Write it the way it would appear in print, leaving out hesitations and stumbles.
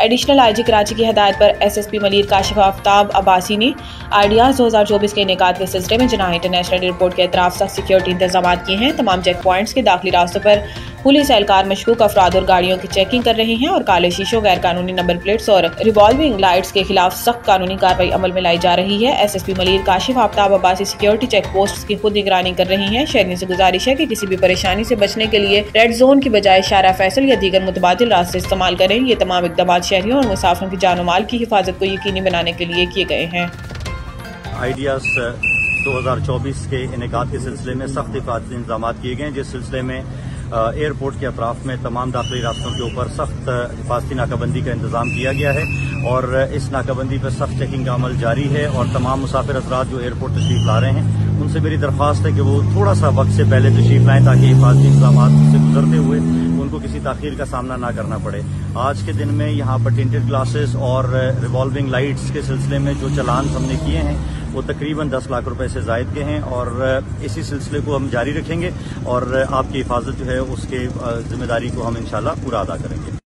Additional IG Karachi की हदायत पर एसएसपी मलिर काशिफ आफ्ताब अब्बासी ने आइडियाज 2024 के इनेकाद के सिलसिले में जनाह इंटरनेशनल एयरपोर्ट के अतराफ सख्त सिक्योरिटी इंतजाम किए हैं। तमाम चेक पॉइंट्स के दाखिली रास्तों पर पुलिस एहलकार मशकूक अफराद और गाड़ियों की चेकिंग कर रहे हैं और काले शीशों, गैर कानूनी नंबर प्लेट्स और रिवॉल्विंग लाइट्स के खिलाफ सख्त कानूनी कार्रवाई अमल में लाई जा रही है। SSP Malir Kashif Aftab Abbasi security check post की खुद निगरानी कर रही हैं। शहरियों से गुजारिश है कि किसी भी परेशानी से बचने के लिए रेड जोन की बजाय शारा फैसल या दीगर मुतबादिल रास्ते इस्तेमाल करें। ये तमाम इक़दाम शहरियों और मुसाफिरों की जान और माल की हिफाजत को यकीनी बनाने के लिए किए गए हैं। आइडियाज 2024 के इनेकाद के सिलसिले में सख्त हिफाजती इंतजाम किए गए, जिस सिलसिले में एयरपोर्ट के अतराफ में तमाम दाखिली रास्तों के ऊपर सख्त हिफाजती नाकाबंदी का इंतजाम किया गया है और इस नाकाबंदी पर सख्त चेकिंग का अमल जारी है। और तमाम मुसाफिर हज़रात जो एयरपोर्ट तशरीफ ला रहे हैं उनसे मेरी दरख्वास्त है कि वो थोड़ा सा वक्त से पहले तशरीफ लाएं ताकि हिफाजती इंतजाम से गुजरते हुए उनको किसी ताखीर का सामना ना करना पड़े। आज के दिन में यहाँ पर टिंटेड ग्लासेस और रिवॉल्विंग लाइट्स के सिलसिले में जो चलान हमने किए हैं वो तकरीबन 10 लाख रुपए से जायद के हैं और इसी सिलसिले को हम जारी रखेंगे और आपकी हिफाजत जो है उसके जिम्मेदारी को हम इंशाल्लाह पूरा अदा करेंगे।